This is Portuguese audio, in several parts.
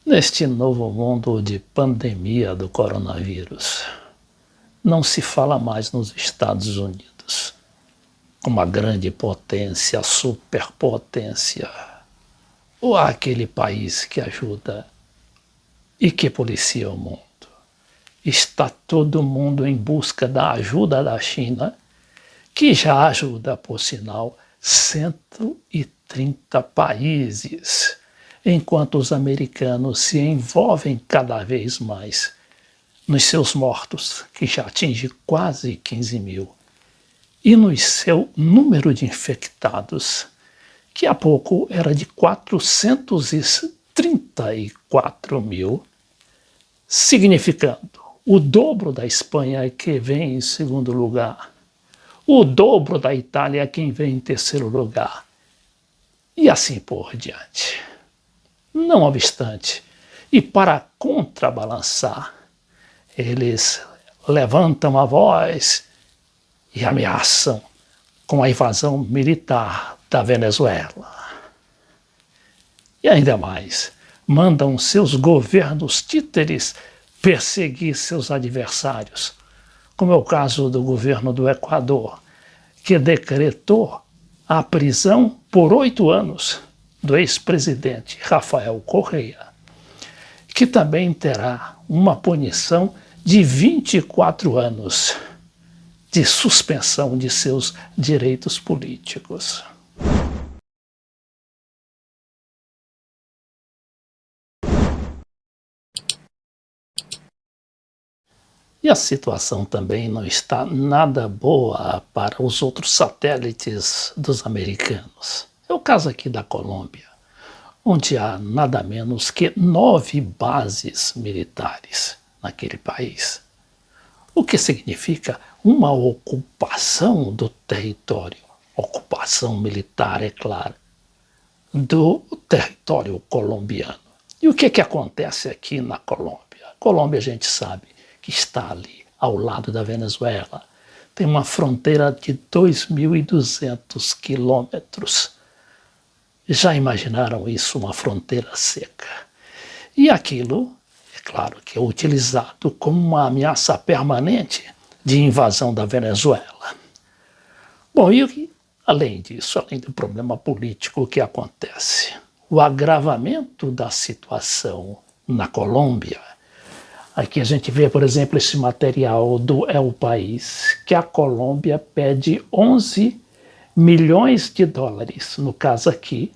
Neste novo mundo de pandemia do coronavírus, não se fala mais nos Estados Unidos, uma grande potência, superpotência, ou aquele país que ajuda e que policia o mundo. Está todo mundo em busca da ajuda da China, que já ajuda, por sinal, 130 países, enquanto os americanos se envolvem cada vez mais nos seus mortos, que já atinge quase 15 mil, e no seu número de infectados, que há pouco era de 434 mil, significando o dobro da Espanha, que vem em segundo lugar, o dobro da Itália, quem vem em terceiro lugar, e assim por diante. Não obstante, e para contrabalançar, eles levantam a voz e ameaçam com a invasão militar da Venezuela. E ainda mais, mandam seus governos títeres perseguir seus adversários, como é o caso do governo do Equador, que decretou a prisão por 8 anos do ex-presidente Rafael Correa, que também terá uma punição de 24 anos de suspensão de seus direitos políticos. E a situação também não está nada boa para os outros satélites dos americanos. É o caso aqui da Colômbia, onde há nada menos que 9 bases militares naquele país, o que significa uma ocupação do território, ocupação militar, é claro, do território colombiano. E o que acontece aqui na Colômbia? A Colômbia, a gente sabe que está ali, ao lado da Venezuela, tem uma fronteira de 2.200 quilômetros. Já imaginaram isso, uma fronteira seca? E aquilo, é claro, que é utilizado como uma ameaça permanente de invasão da Venezuela. Bom, e além disso, além do problema político que acontece, o agravamento da situação na Colômbia. Aqui a gente vê, por exemplo, esse material do El País, que a Colômbia pede 11 milhões de dólares. No caso aqui,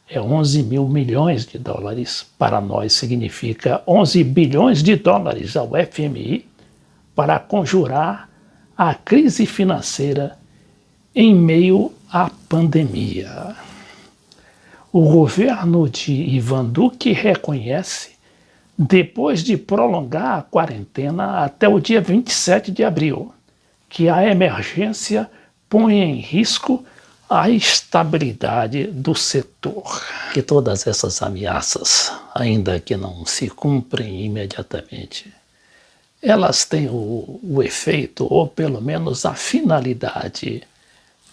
é 11 mil milhões de dólares. Para nós significa 11 bilhões de dólares ao FMI para conjurar a crise financeira em meio à pandemia. O governo de Ivan Duque reconhece, depois de prolongar a quarentena até o dia 27 de abril, que a emergência põe em risco a estabilidade do setor. Que todas essas ameaças, ainda que não se cumprem imediatamente, elas têm o efeito, ou pelo menos a finalidade,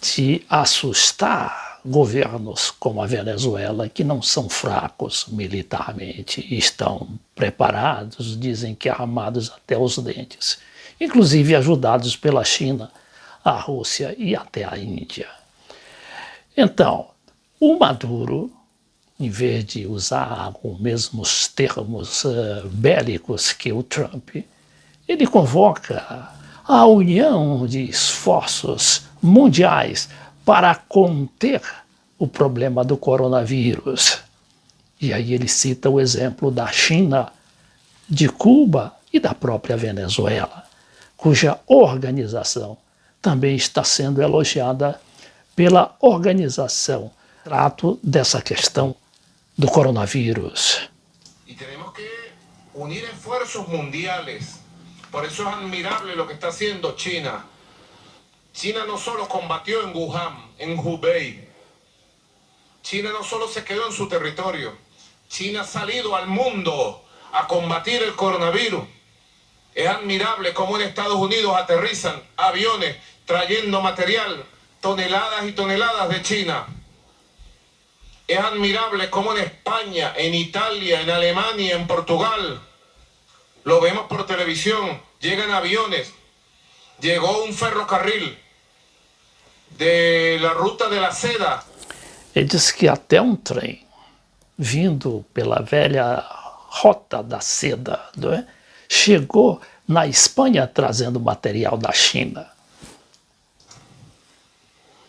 de assustar governos como a Venezuela, que não são fracos militarmente, estão preparados, dizem que armados até os dentes, inclusive ajudados pela China, a Rússia e até a Índia. Então, o Maduro, em vez de usar os mesmos termos bélicos que o Trump, ele convoca a união de esforços mundiais para conter o problema do coronavírus. E aí ele cita o exemplo da China, de Cuba e da própria Venezuela, cuja organização também está sendo elogiada pela organização trato dessa questão do coronavírus. E temos que unir esforços mundiais. Por eso es admirable lo que está haciendo China. China no solo combatió en Wuhan, en Hubei. China no solo se quedó en su territorio. China ha salido al mundo a combatir el coronavirus. Es admirable cómo en Estados Unidos aterrizan aviones trayendo material, toneladas y toneladas de China. Es admirable cómo en España, en Italia, en Alemania, en Portugal, lo vemos por televisión, llegan aviones, llegó un ferrocarril de la ruta de la seda. Ele diz que até um trem vindo pela velha rota da seda, não é? Chegou na Espanha trazendo material da China.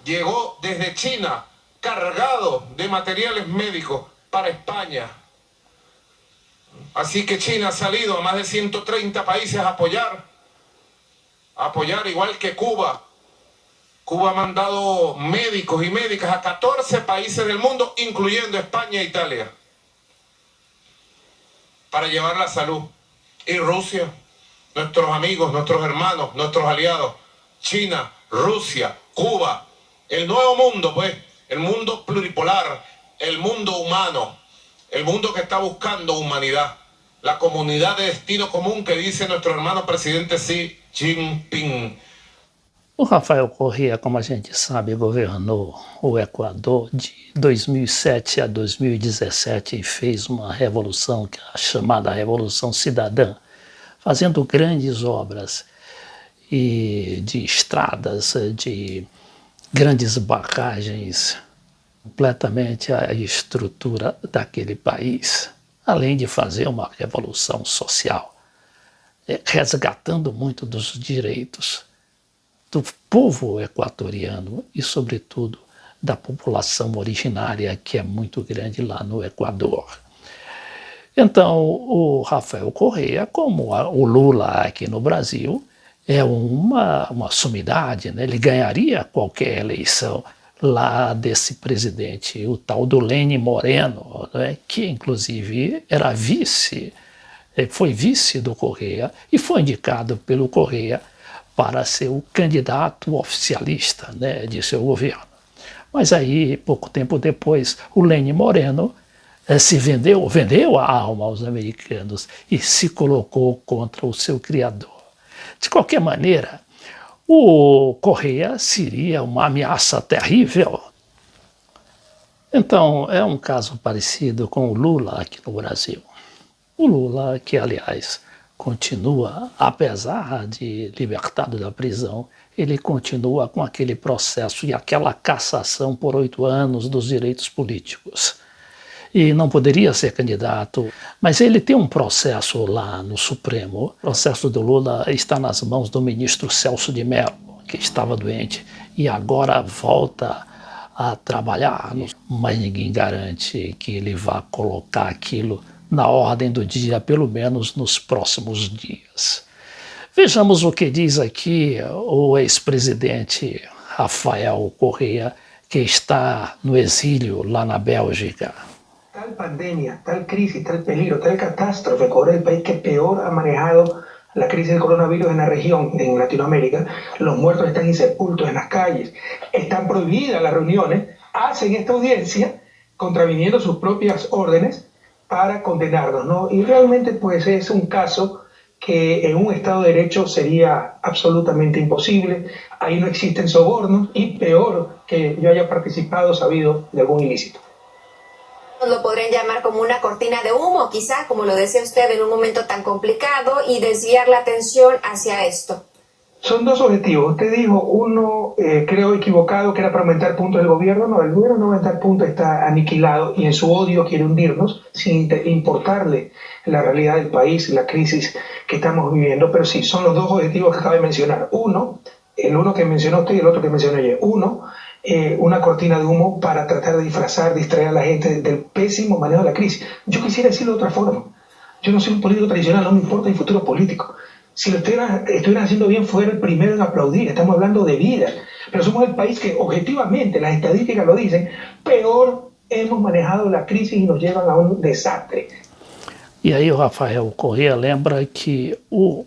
Llegó desde China cargado de materiales médicos para España. Así que China ha salido a más de 130 países a apoyar igual que Cuba. Cuba ha mandado médicos y médicas a 14 países del mundo, incluyendo España e Italia, para llevar la salud. Y Rusia, nuestros amigos, nuestros hermanos, nuestros aliados, China, Rusia, Cuba, el nuevo mundo, pues, el mundo pluripolar, el mundo humano, el mundo que está buscando humanidad, la comunidad de destino común que dice nuestro hermano presidente Xi Jinping. O Rafael Correa, como a gente sabe, governou o Equador de 2007 a 2017 e fez uma revolução, que é a chamada Revolução Cidadã, fazendo grandes obras e de estradas, de grandes barragens, completamente a estrutura daquele país, além de fazer uma revolução social, resgatando muito dos direitos do povo equatoriano e, sobretudo, da população originária, que é muito grande lá no Equador. Então, o Rafael Correa, como o Lula aqui no Brasil, é uma sumidade, né? Ele ganharia qualquer eleição lá desse presidente, o tal do Lenin Moreno, né? Que inclusive era foi vice do Correa e foi indicado pelo Correa para ser o candidato oficialista, né, de seu governo. Mas aí, pouco tempo depois, o Lenin Moreno vendeu a alma aos americanos e se colocou contra o seu criador. De qualquer maneira, o Correa seria uma ameaça terrível. Então, é um caso parecido com o Lula aqui no Brasil. O Lula, que, aliás, continua, apesar de libertado da prisão, ele continua com aquele processo e aquela cassação por 8 anos dos direitos políticos. E não poderia ser candidato, mas ele tem um processo lá no Supremo. O processo do Lula está nas mãos do ministro Celso de Mello, que estava doente e agora volta a trabalhar, mas ninguém garante que ele vá colocar aquilo na ordem do dia, pelo menos nos próximos dias. Vejamos o que diz aqui o ex-presidente Rafael Correa, que está no exílio lá na Bélgica. Tal pandemia, tal crisis, tal peligro, tal catástrofe, Corea es el país que peor ha manejado la crisis del coronavirus en la región, en Latinoamérica. Los muertos están insepultos en las calles, están prohibidas las reuniones, hacen esta audiencia contraviniendo sus propias órdenes para condenarnos, ¿no? Y realmente pues es un caso que en un Estado de Derecho sería absolutamente imposible. Ahí no existen sobornos y peor que yo haya participado sabido de algún ilícito. Lo podrían llamar como una cortina de humo, quizá, como lo decía usted, en un momento tan complicado, y desviar la atención hacia esto. Son dos objetivos. Usted dijo uno, creo equivocado, que era para aumentar puntos del gobierno. No, el gobierno no aumentar puntos, está aniquilado y en su odio quiere hundirnos sin importarle la realidad del país, la crisis que estamos viviendo. Pero sí, son los dos objetivos que acabo de mencionar. Uno, el uno que mencionó usted y el otro que mencioné yo. Uno, una cortina de humo para tratar de disfrazar, distraer a la gente del pésimo manejo de la crisis. Yo quisiera decirlo de otra forma. Yo no soy un político tradicional, no me importa mi futuro político. Si lo estuvieran haciendo bien, fuera el primero en aplaudir. Estamos hablando de vidas. Pero somos el país que, objetivamente, las estadísticas lo dicen, peor hemos manejado la crisis y nos llevan a un desastre. E aí o Rafael Correa lembra que o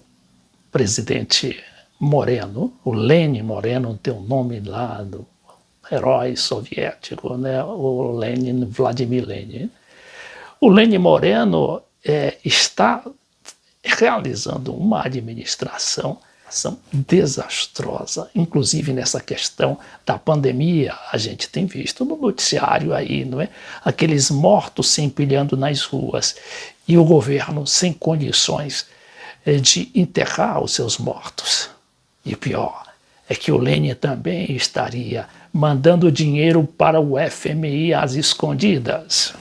presidente Moreno, o Lenin Moreno, tem o nome lá do herói soviético, né? O Lenin, Vladimir Lenin. O Lenin Moreno está realizando uma administração situação desastrosa, inclusive nessa questão da pandemia. A gente tem visto no noticiário aí, não é? Aqueles mortos se empilhando nas ruas e o governo sem condições de enterrar os seus mortos. E pior é que o Lenin também estaria mandando dinheiro para o FMI às escondidas.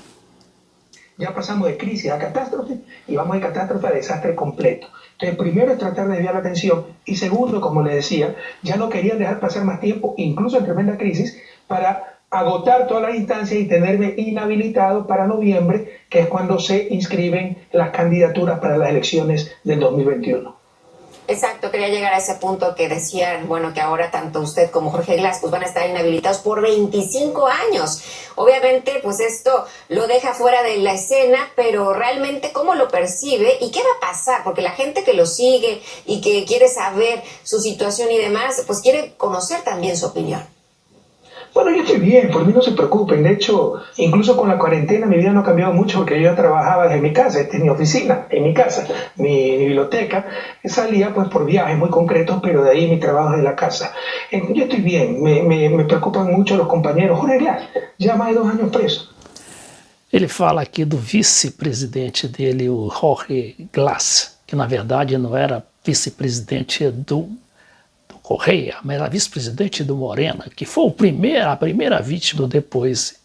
Ya pasamos de crisis a catástrofe y vamos de catástrofe a desastre completo. Entonces, primero es tratar de desviar la atención y segundo, como le decía, ya no querían dejar pasar más tiempo, incluso en tremenda crisis, para agotar todas las instancias y tenerme inhabilitado para noviembre, que es cuando se inscriben las candidaturas para las elecciones del 2021. Exacto, quería llegar a ese punto que decían, bueno, que ahora tanto usted como Jorge Glass pues van a estar inhabilitados por 25 años. Obviamente, pues esto lo deja fuera de la escena, pero realmente ¿cómo lo percibe y qué va a pasar? Porque la gente que lo sigue y que quiere saber su situación y demás, pues quiere conocer también su opinión. Bueno, yo estoy bien, por mí no se preocupen. De hecho, incluso con la cuarentena mi vida no ha cambiado mucho porque yo ya trabajaba desde mi casa, esta es mi oficina, en mi casa, mi biblioteca. Salía pues por viajes muy concretos, pero de ahí mi trabajo es de la casa. Yo estoy bien, me preocupan mucho los compañeros. Jorge Glass, ya más de 2 años preso. Ele fala aqui do vice-presidente dele, o Jorge Glass, que na verdade não era vice-presidente do Correia, mas era vice-presidente do Moreno, que foi a primeira vítima depois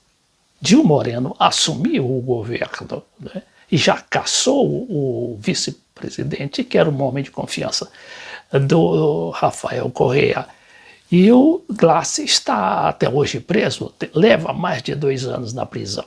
de o Moreno assumir o governo, né? E já caçou o vice-presidente, que era um homem de confiança do Rafael Correa. E o Glass está até hoje preso, leva mais de 2 anos na prisão.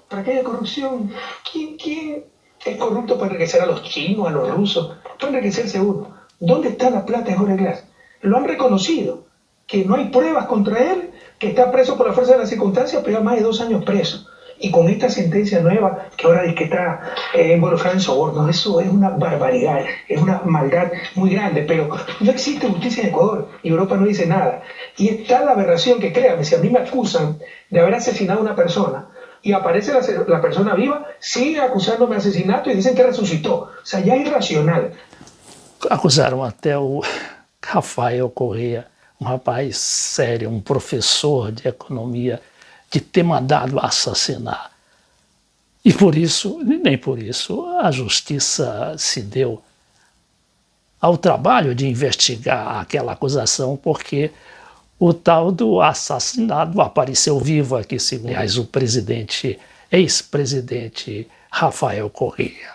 ¿Para qué hay corrupción? ¿Quién es corrupto para enriquecer a los chinos, a los rusos? Para enriquecerse uno. ¿Dónde está la plata de Jorge Glass? Lo han reconocido, que no hay pruebas contra él, que está preso por la fuerza de las circunstancias, pero ya más de 2 años preso. Y con esta sentencia nueva, que ahora dice que está involucrado en sobornos, eso es una barbaridad, es una maldad muy grande, pero no existe justicia en Ecuador y Europa no dice nada. Y está la aberración que, créanme, si a mí me acusan de haber asesinado a una persona, y aparece la persona viva, sigue acusándome de asesinato y dicen que resucitó. O sea, ya es irracional. Acusaram até o Rafael Correa, um rapaz sério, um professor de economia, de ter mandado assassinar. E por isso, nem por isso, a justiça se deu ao trabalho de investigar aquela acusação, porque o tal do assassinado apareceu vivo aqui, segundo aliás, o ex-presidente Rafael Correa.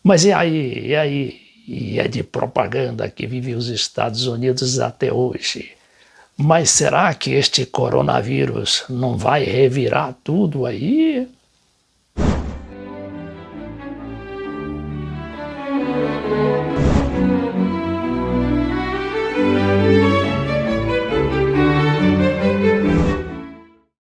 Mas e aí? E é de propaganda que vive os Estados Unidos até hoje. Mas será que este coronavírus não vai revirar tudo aí?